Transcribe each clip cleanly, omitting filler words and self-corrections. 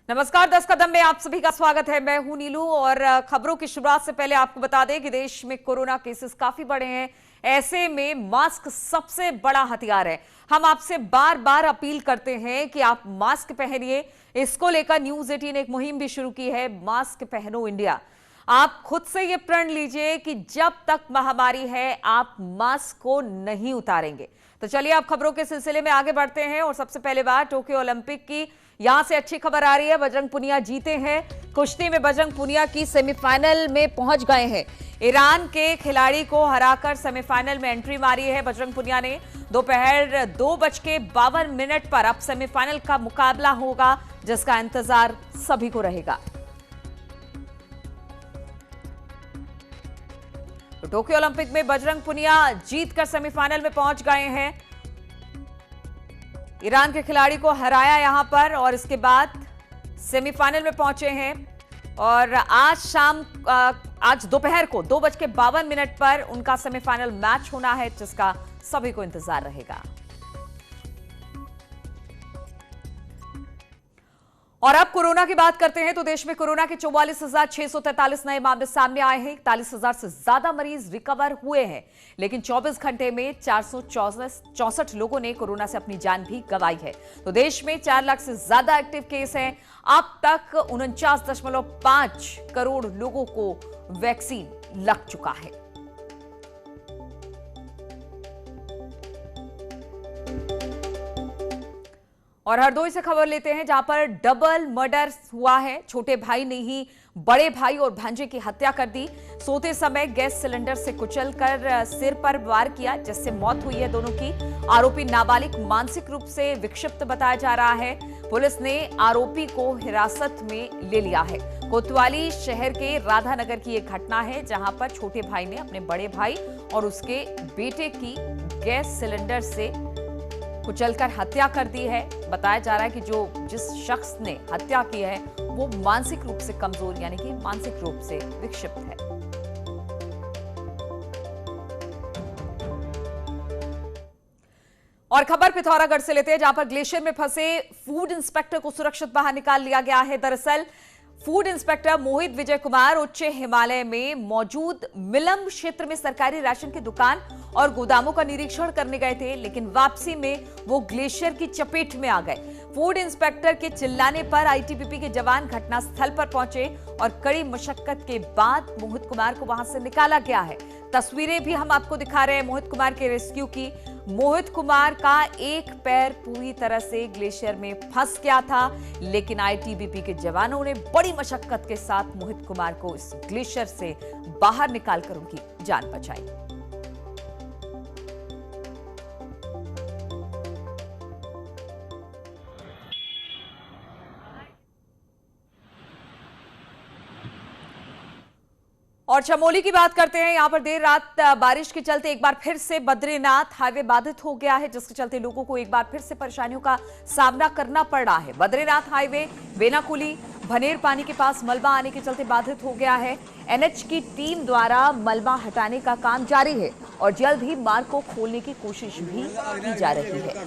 नमस्कार, 10 कदम में आप सभी का स्वागत है। मैं हूं नीलू और खबरों की शुरुआत से पहले आपको बता दें कि देश में कोरोना केसेस काफी बढ़े हैं। ऐसे में मास्क सबसे बड़ा हथियार है। हम आपसे बार बार अपील करते हैं कि आप मास्क पहनिए। इसको लेकर न्यूज 18 एक मुहिम भी शुरू की है, मास्क पहनो इंडिया। आप खुद से ये प्रण लीजिए कि जब तक महामारी है आप मास्क को नहीं उतारेंगे। तो चलिए आप खबरों के सिलसिले में आगे बढ़ते हैं और सबसे पहले बात टोक्यो ओलंपिक की। यहां से अच्छी खबर आ रही है, बजरंग पुनिया जीते हैं। कुश्ती में बजरंग पुनिया की सेमीफाइनल में पहुंच गए हैं। ईरान के खिलाड़ी को हराकर सेमीफाइनल में एंट्री मारी है बजरंग पुनिया ने। दोपहर 2:52 पर अब सेमीफाइनल का मुकाबला होगा, जिसका इंतजार सभी को रहेगा। तो टोक्यो ओलंपिक में बजरंग पुनिया जीतकर सेमीफाइनल में पहुंच गए हैं। ईरान के खिलाड़ी को हराया यहां पर और इसके बाद सेमीफाइनल में पहुंचे हैं। और आज दोपहर को 2:52 पर उनका सेमीफाइनल मैच होना है, जिसका सभी को इंतजार रहेगा। और अब कोरोना की बात करते हैं तो देश में कोरोना के 44,643 नए मामले सामने आए हैं। 41,000 से ज्यादा मरीज रिकवर हुए हैं, लेकिन 24 घंटे में 464 लोगों ने कोरोना से अपनी जान भी गंवाई है। तो देश में 4 लाख से ज्यादा एक्टिव केस हैं। अब तक 49.5 करोड़ लोगों को वैक्सीन लग चुका है। और हरदोई से खबर लेते हैं, जहां पर डबल मर्डर हुआ है। छोटे भाई ने ही बड़े भाई और भांजे की हत्या कर दी। सोते समय गैस सिलेंडर से कुचलकर सिर पर वार किया, जिससे मौत हुई है दोनों की। आरोपी नाबालिग मानसिक रूप से विक्षिप्त बताया जा रहा है। पुलिस ने आरोपी को हिरासत में ले लिया है। कोतवाली शहर के राधानगर की एक घटना है, जहां पर छोटे भाई ने अपने बड़े भाई और उसके बेटे की गैस सिलेंडर से कुचलकर हत्या कर दी है। बताया जा रहा है कि जिस शख्स ने हत्या की है वो मानसिक रूप से कमजोर यानी कि मानसिक रूप से विक्षिप्त है। और खबर पिथौरागढ़ से लेते हैं, जहां पर ग्लेशियर में फंसे फूड इंस्पेक्टर को सुरक्षित बाहर निकाल लिया गया है। दरअसल फूड इंस्पेक्टर मोहित विजय कुमार उच्च हिमालय में मौजूद मिलम क्षेत्र में सरकारी राशन की दुकान और गोदामों का निरीक्षण करने गए थे, लेकिन वापसी में वो ग्लेशियर की चपेट में आ गए। फूड इंस्पेक्टर के चिल्लाने पर आईटीबीपी के जवान घटनास्थल पर पहुंचे और कड़ी मशक्कत के बाद मोहित कुमार को वहां से निकाला गया है। तस्वीरें भी हम आपको दिखा रहे हैं मोहित कुमार के रेस्क्यू की। मोहित कुमार का एक पैर पूरी तरह से ग्लेशियर में फंस गया था, लेकिन आईटीबीपी के जवानों ने बड़ी मशक्कत के साथ मोहित कुमार को इस ग्लेशियर से बाहर निकालकर उनकी जान बचाई। और चमोली की बात करते हैं। यहां पर देर रात बारिश के चलते एक बार फिर से बद्रीनाथ हाईवे बाधित हो गया है, जिसके चलते लोगों को एक बार फिर से परेशानियों का सामना करना पड़ रहा है। बद्रीनाथ हाईवे बेनाकुली भनेर पानी के पास मलबा आने के चलते बाधित हो गया है। एनएच की टीम द्वारा मलबा हटाने का काम जारी है और जल्द ही मार्ग को खोलने की कोशिश भी की जा रही है।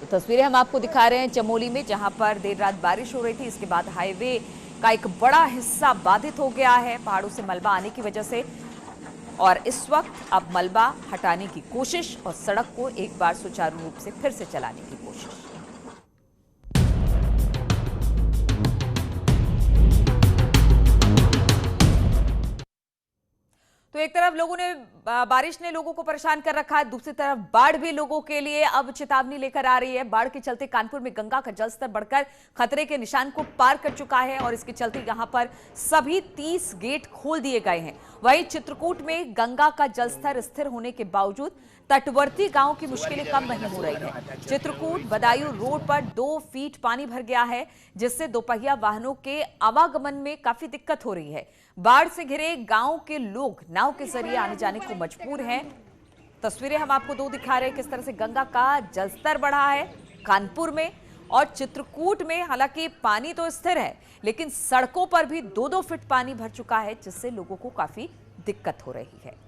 तो तस्वीरें हम आपको दिखा रहे हैं चमोली में, जहां पर देर रात बारिश हो रही थी। इसके बाद हाईवे का एक बड़ा हिस्सा बाधित हो गया है पहाड़ों से मलबा आने की वजह से। और इस वक्त अब मलबा हटाने की कोशिश और सड़क को एक बार सुचारू रूप से फिर से चलाने की कोशिश। तो एक तरफ बारिश ने लोगों को परेशान कर रखा है, दूसरी तरफ बाढ़ भी लोगों के लिए अब चेतावनी लेकर आ रही है। बाढ़ के चलते कानपुर में गंगा का जलस्तर बढ़कर खतरे के निशान को पार कर चुका है और इसके चलते यहां पर सभी 30 गेट खोल दिए गए हैं। वहीं चित्रकूट में गंगा का जलस्तर स्थिर होने के बावजूद तटवर्ती गांवों की मुश्किलें कम नहीं हो रही है। चित्रकूट बदायूं रोड पर 2 फीट पानी भर गया है, जिससे दोपहिया वाहनों के आवागमन में काफी दिक्कत हो रही है। बाढ़ से घिरे गांव के लोग नाव के जरिए आने जाने को मजबूर हैं। तस्वीरें हम आपको 2 दिखा रहे हैं, किस तरह से गंगा का जलस्तर बढ़ा है कानपुर में और चित्रकूट में। हालांकि पानी तो स्थिर है, लेकिन सड़कों पर भी 2-2 फीट पानी भर चुका है, जिससे लोगों को काफी दिक्कत हो रही है।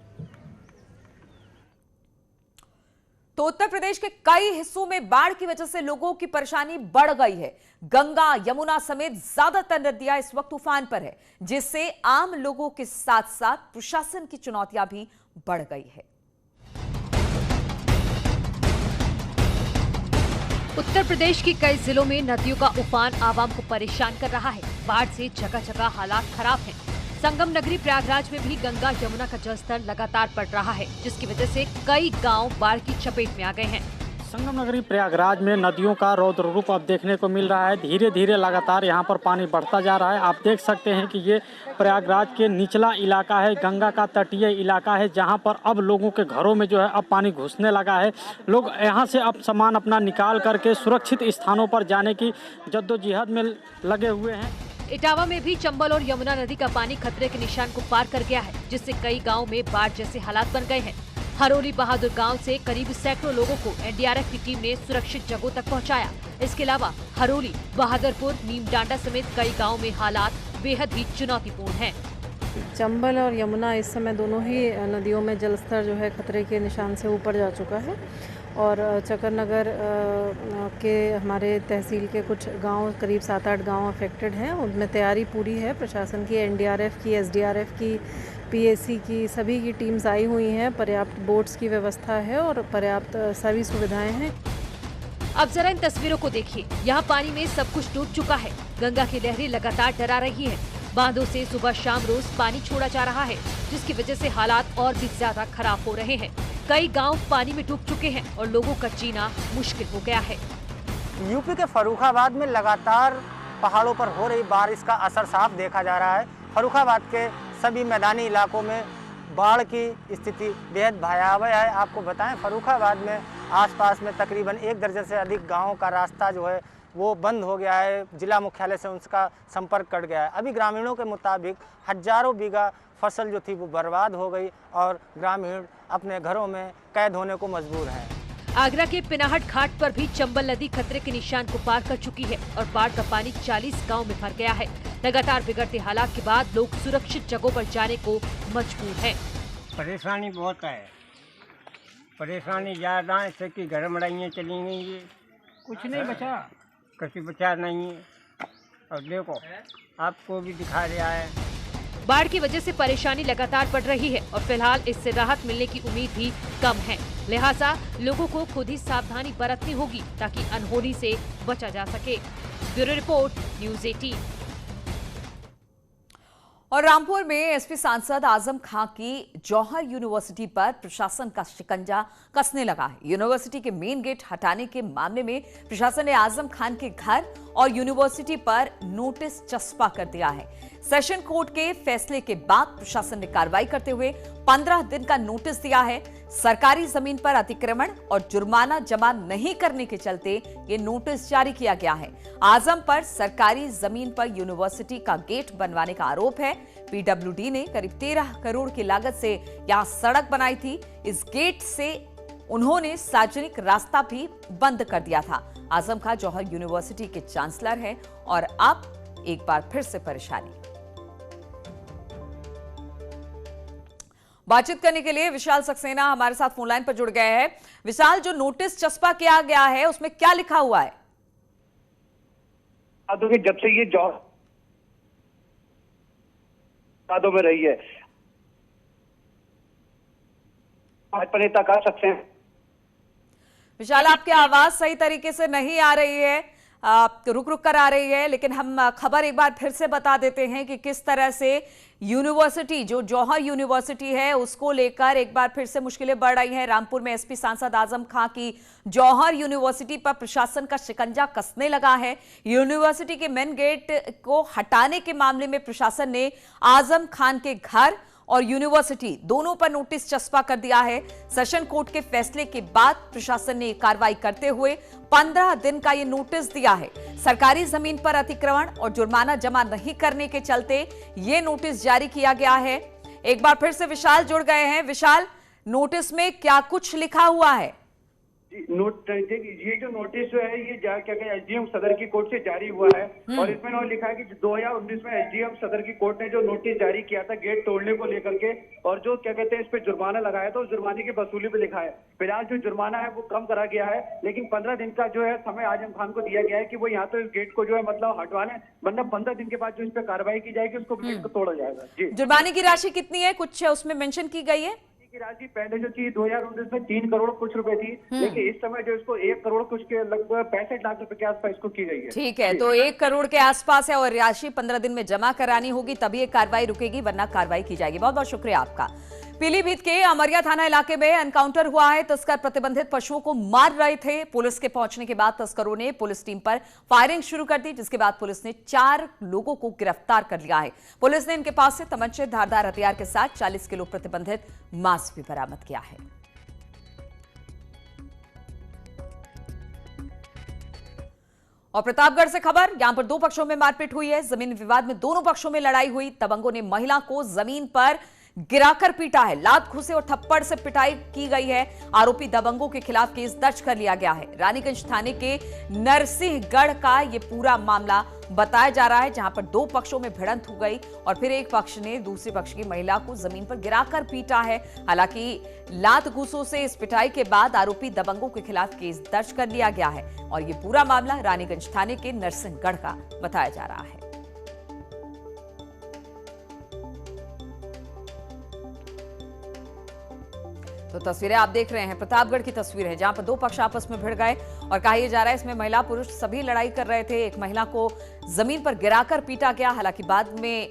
तो उत्तर प्रदेश के कई हिस्सों में बाढ़ की वजह से लोगों की परेशानी बढ़ गई है। गंगा, यमुना समेत ज्यादातर नदियां इस वक्त उफान पर है, जिससे आम लोगों के साथ साथ प्रशासन की चुनौतियां भी बढ़ गई है। उत्तर प्रदेश के कई जिलों में नदियों का उफान आवाम को परेशान कर रहा है। बाढ़ से जगह जगह हालात खराब हैं। संगम नगरी प्रयागराज में भी गंगा यमुना का जलस्तर लगातार बढ़ रहा है, जिसकी वजह से कई गांव बाढ़ की चपेट में आ गए हैं। संगम नगरी प्रयागराज में नदियों का रौद्र रूप अब देखने को मिल रहा है। धीरे धीरे लगातार यहां पर पानी बढ़ता जा रहा है। आप देख सकते हैं कि ये प्रयागराज के निचला इलाका है, गंगा का तटीय इलाका है, जहां पर अब लोगों के घरों में जो है अब पानी घुसने लगा है। लोग यहां से अब सामान अपना निकाल करके सुरक्षित स्थानों पर जाने की जद्दोजहद में लगे हुए हैं। इटावा में भी चंबल और यमुना नदी का पानी खतरे के निशान को पार कर गया है, जिससे कई गाँव में बाढ़ जैसे हालात बन गए हैं। हरोली बहादुर गांव से करीब सैकड़ों लोगों को एनडीआरएफ की टीम ने सुरक्षित जगहों तक पहुंचाया। इसके अलावा हरोली, बहादुरपुर, नीमडांडा समेत कई गांवों में हालात बेहद ही चुनौतीपूर्ण हैं। चंबल और यमुना इस समय दोनों ही नदियों में जलस्तर जो है खतरे के निशान से ऊपर जा चुका है और चकरनगर के हमारे तहसील के कुछ गांव, करीब 7-8 गांव अफेक्टेड हैं। उनमें तैयारी पूरी है। प्रशासन की, एनडीआरएफ की, एसडीआरएफ की, पीएसी की, सभी की टीम्स आई हुई हैं। पर्याप्त बोट्स की व्यवस्था है और पर्याप्त सभी सुविधाएं हैं। अब जरा इन तस्वीरों को देखिए। यहाँ पानी में सब कुछ डूब चुका है। गंगा की लहरें लगातार डरा रही है। बांधों से सुबह शाम रोज पानी छोड़ा जा रहा है, जिसकी वजह से हालात और भी ज्यादा खराब हो रहे हैं। कई गांव पानी में डूब चुके हैं और लोगों का जीना मुश्किल हो गया है। यूपी के फर्रुखाबाद में लगातार पहाड़ों पर हो रही बारिश का असर साफ देखा जा रहा है। फर्रुखाबाद के सभी मैदानी इलाकों में बाढ़ की स्थिति बेहद भयावह है। आपको बताएं, फर्रुखाबाद में आसपास में तकरीबन 1 दर्जन से अधिक गाँवों का रास्ता जो है वो बंद हो गया है। जिला मुख्यालय से उनका संपर्क कट गया है। अभी ग्रामीणों के मुताबिक हजारों बीघा फसल जो थी वो बर्बाद हो गई और ग्रामीण अपने घरों में कैद होने को मजबूर हैं। आगरा के पिनाहट घाट पर भी चंबल नदी खतरे के निशान को पार कर चुकी है और बाढ़ का पानी 40 गांव में भर गया है। लगातार बिगड़ते हालात के बाद लोग सुरक्षित जगहों पर जाने को मजबूर हैं। परेशानी बहुत है, परेशानी ज़्यादा है, ऐसे कि घर मड़ाइयाँ चली गई है, कुछ नहीं बचा, कुछ बचा नहीं है। और देखो आपको भी दिखा रहा है। बाढ़ की वजह से परेशानी लगातार बढ़ रही है और फिलहाल इससे राहत मिलने की उम्मीद भी कम है। लिहाजा लोगों को खुद ही सावधानी बरतनी होगी ताकि अनहोनी से बचा जा सके। Bureau report, news 18। और रामपुर में एसपी सांसद आजम खां की जौहर यूनिवर्सिटी पर प्रशासन का शिकंजा कसने लगा है। यूनिवर्सिटी के मेन गेट हटाने के मामले में प्रशासन ने आजम खान के घर और यूनिवर्सिटी पर नोटिस चस्पा कर दिया है। सेशन कोर्ट के फैसले के बाद प्रशासन ने कार्रवाई करते हुए 15 दिन का नोटिस दिया है। सरकारी जमीन पर अतिक्रमण और जुर्माना जमा नहीं करने के चलते ये नोटिस जारी किया गया है। आजम पर सरकारी जमीन पर यूनिवर्सिटी का गेट बनवाने का आरोप है। पीडब्ल्यूडी ने करीब 13 करोड़ की लागत से यहां सड़क बनाई थी। इस गेट से उन्होंने सार्वजनिक रास्ता भी बंद कर दिया था। आजम खां जौहर यूनिवर्सिटी के चांसलर हैं और अब एक बार फिर से परेशानी। बातचीत करने के लिए विशाल सक्सेना हमारे साथ फोन लाइन पर जुड़ गए हैं। विशाल, जो नोटिस चस्पा किया गया है उसमें क्या लिखा हुआ है? जब से ये जॉब में रही है, भाजपा नेता कह सकते हैं। विशाल, आपकी आवाज सही तरीके से नहीं आ रही है, रुक रुक कर आ रही है, लेकिन हम खबर एक बार फिर से बता देते हैं कि किस तरह से यूनिवर्सिटी, जो जौहर यूनिवर्सिटी है, उसको लेकर एक बार फिर से मुश्किलें बढ़ रही हैं। रामपुर में एसपी सांसद आजम खां की जौहर यूनिवर्सिटी पर प्रशासन का शिकंजा कसने लगा है। यूनिवर्सिटी के मेन गेट को हटाने के मामले में प्रशासन ने आजम खान के घर और यूनिवर्सिटी दोनों पर नोटिस चस्पा कर दिया है। सेशन कोर्ट के फैसले के बाद प्रशासन ने कार्रवाई करते हुए 15 दिन का ये नोटिस दिया है। सरकारी जमीन पर अतिक्रमण और जुर्माना जमा नहीं करने के चलते ये नोटिस जारी किया गया है। एक बार फिर से विशाल जुड़ गए हैं। विशाल, नोटिस में क्या कुछ लिखा हुआ है? ये जो नोटिस जो है ये क्या कहते हैं एसडीएम सदर की कोर्ट से जारी हुआ है और इसमें उन्होंने लिखा है कि 2019 में एसडीएम सदर की कोर्ट ने जो नोटिस जारी किया था गेट तोड़ने को लेकर के और जो क्या कहते हैं इस पे जुर्माना लगाया था उस जुर्माने की वसूली पे लिखा है। फिलहाल जो जुर्माना है वो कम करा गया है, लेकिन 15 दिन का जो है समय आजम खान को दिया गया है कि वो यहाँ तो इस गेट को जो है मतलब हटवा लें, वरना 15 दिन के बाद जो इस पे कार्रवाई की जाएगी उसको गेट को तोड़ा जाएगा। जी, जुर्माने की राशि कितनी है, कुछ उसमें मेंशन की गई है? की राशि पहले जो थी 2019 में 3 करोड़ कुछ रुपए थी, लेकिन इस समय जो इसको 1 करोड़ कुछ के लगभग 65 लाख रुपए के आसपास इसको की गई है। ठीक है, तो 1 करोड़ के आसपास है और राशि 15 दिन में जमा करानी होगी तभी ये कार्रवाई रुकेगी, वरना कार्रवाई की जाएगी। बहुत बहुत शुक्रिया आपका। पीलीभीत के अमरिया थाना इलाके में एनकाउंटर हुआ है। तस्कर प्रतिबंधित पशुओं को मार रहे थे। पुलिस के पहुंचने के बाद तस्करों ने पुलिस टीम पर फायरिंग शुरू कर दी, जिसके बाद पुलिस ने 4 लोगों को गिरफ्तार कर लिया है। पुलिस ने इनके पास से तमंचे, धारदार हथियार के साथ 40 किलो प्रतिबंधित मांस भी बरामद किया है। और प्रतापगढ़ से खबर, यहां पर 2 पक्षों में मारपीट हुई है। जमीन विवाद में दोनों पक्षों में लड़ाई हुई। दबंगों ने महिला को जमीन पर गिराकर पीटा है। लात घुसे और थप्पड़ से पिटाई की गई है। आरोपी दबंगों के खिलाफ केस दर्ज कर लिया गया है। रानीगंज थाने के नरसिंहगढ़ का यह पूरा मामला बताया जा रहा है, जहां पर 2 पक्षों में भिड़ंत हो गई और फिर एक पक्ष ने दूसरे पक्ष की महिला को जमीन पर गिराकर पीटा है। हालांकि लात घूसों से इस पिटाई के बाद आरोपी दबंगों के खिलाफ केस दर्ज कर लिया गया है और यह पूरा मामला रानीगंज थाने के नरसिंहगढ़ का बताया जा रहा है। तो तस्वीरें आप देख रहे हैं, प्रतापगढ़ की तस्वीर है, जहां पर 2 पक्ष आपस में भिड़ गए और कहा यह जा रहा है इसमें महिला पुरुष सभी लड़ाई कर रहे थे। एक महिला को जमीन पर गिराकर पीटा गया। हालांकि बाद में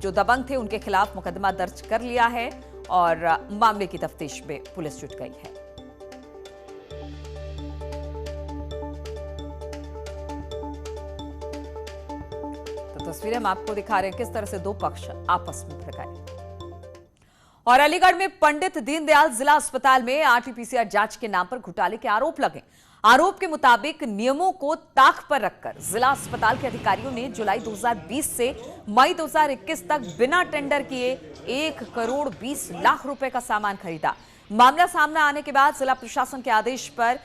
जो दबंग थे उनके खिलाफ मुकदमा दर्ज कर लिया है और मामले की तफ्तीश में पुलिस जुट गई है। तो तस्वीरें हम आपको दिखा रहे हैं किस तरह से 2 पक्ष आपस में भिड़ गए। और अलीगढ़ में पंडित दीनदयाल जिला अस्पताल में आरटीपीसीआर जांच के नाम पर घोटाले के आरोप लगे। आरोप के मुताबिक नियमों को ताक पर रखकर जिला अस्पताल के अधिकारियों ने जुलाई 2020 से मई 2021 तक बिना टेंडर किए 1 करोड़ 20 लाख रुपए का सामान खरीदा। मामला सामने आने के बाद जिला प्रशासन के आदेश पर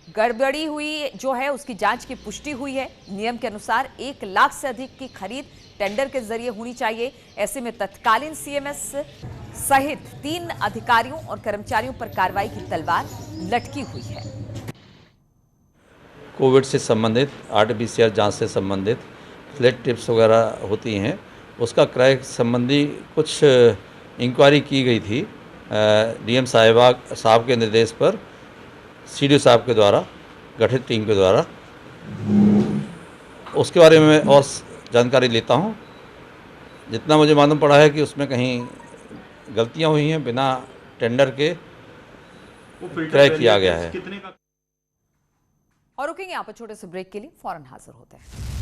गड़बड़ी हुई जो है उसकी जांच की पुष्टि हुई है। नियम के अनुसार 1 लाख से अधिक की खरीद टेंडर के जरिए होनी चाहिए। ऐसे में तत्कालीन सीएमएस सहित 3 अधिकारियों और कर्मचारियों पर कार्रवाई की तलवार लटकी हुई है। कोविड से संबंधित आरटीपीसीआर जांच से संबंधित फ्लैट टिप्स वगैरह होती हैं, उसका क्रय संबंधी कुछ इंक्वायरी की गई थी। डीएम साहब के निर्देश पर सीडीओ साहब के द्वारा गठित टीम के द्वारा उसके बारे में और जानकारी लेता हूं। जितना मुझे मालूम पड़ा है कि उसमें कहीं गलतियां हुई हैं, बिना टेंडर के क्रय किया गया है। और रुकेंगे यहाँ पर छोटे से ब्रेक के लिए, फौरन हाजिर होते हैं।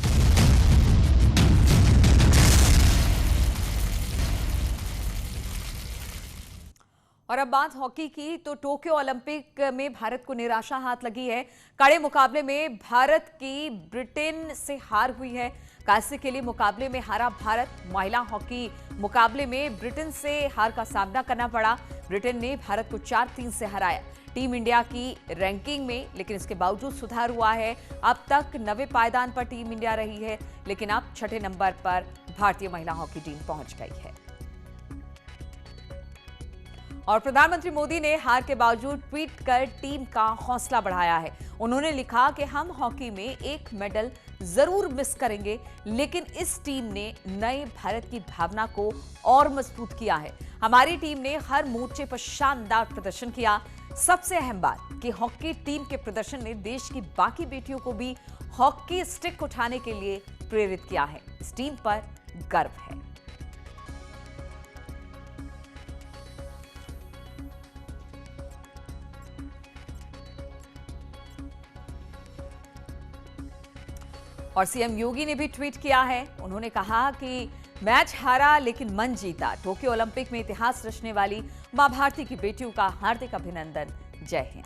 और अब बात हॉकी की, तो टोक्यो ओलंपिक में भारत को निराशा हाथ लगी है। कड़े मुकाबले में भारत की ब्रिटेन से हार हुई है। कांस्य के लिए मुकाबले में हारा भारत। महिला हॉकी मुकाबले में ब्रिटेन से हार का सामना करना पड़ा। ब्रिटेन ने भारत को 4-3 से हराया। टीम इंडिया की रैंकिंग में लेकिन इसके बावजूद सुधार हुआ है। अब तक 9वें पायदान पर टीम इंडिया रही है, लेकिन अब 6ठे नंबर पर भारतीय महिला हॉकी टीम पहुंच गई है। और प्रधानमंत्री मोदी ने हार के बावजूद ट्वीट कर टीम का हौसला बढ़ाया है। उन्होंने लिखा कि हम हॉकी में 1 मेडल जरूर मिस करेंगे, लेकिन इस टीम ने नए भारत की भावना को और मजबूत किया है। हमारी टीम ने हर मोर्चे पर शानदार प्रदर्शन किया। सबसे अहम बात कि हॉकी टीम के प्रदर्शन ने देश की बाकी बेटियों को भी हॉकी स्टिक उठाने के लिए प्रेरित किया है। इस टीम पर गर्व है। और सीएम योगी ने भी ट्वीट किया है। उन्होंने कहा कि मैच हारा लेकिन मन जीता। टोक्यो ओलंपिक में इतिहास रचने वाली मां भारती की बेटियों का हार्दिक अभिनंदन। जय हिंद।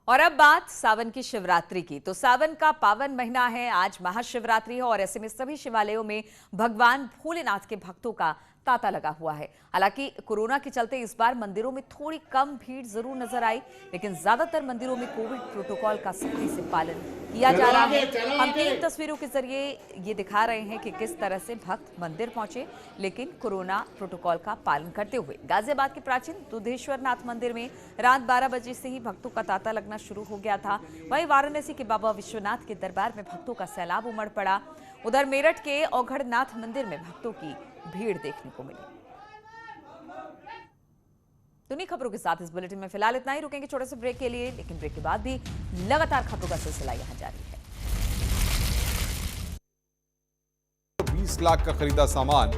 और अब बात सावन की शिवरात्रि की। तो सावन का पावन महीना है, आज महाशिवरात्रि है और ऐसे में सभी शिवालयों में भगवान भोलेनाथ के भक्तों का तांता लगा हुआ है। हालांकि कोरोना के चलते इस बार मंदिरों में थोड़ी कम भीड़ जरूर नजर आई, लेकिन ज्यादातर मंदिरों में कोविड प्रोटोकॉल का सख्ती से पालन किया जा रहा है। हम 3 तस्वीरों के जरिए ये दिखा रहे हैं कि किस तरह से भक्त मंदिर पहुंचे, लेकिन कोरोना प्रोटोकॉल का पालन करते हुए। गाजियाबाद के प्राचीन दुधेश्वरनाथ मंदिर में रात 12 बजे से ही भक्तों का तांता लगना शुरू हो गया था। वहीं वाराणसी के बाबा विश्वनाथ के दरबार में भक्तों का सैलाब उमड़ पड़ा। उधर मेरठ के औघड़नाथ मंदिर में भक्तों की भीड़ देखने को मिली। दुनिया खबरों के साथ इस बुलेटिन में फिलहाल इतना ही। रुकेंगे छोटे से ब्रेक के लिए, लेकिन ब्रेक के बाद भी लगातार खबरों का सिलसिला यहां जारी है। 20 लाख का खरीदा सामान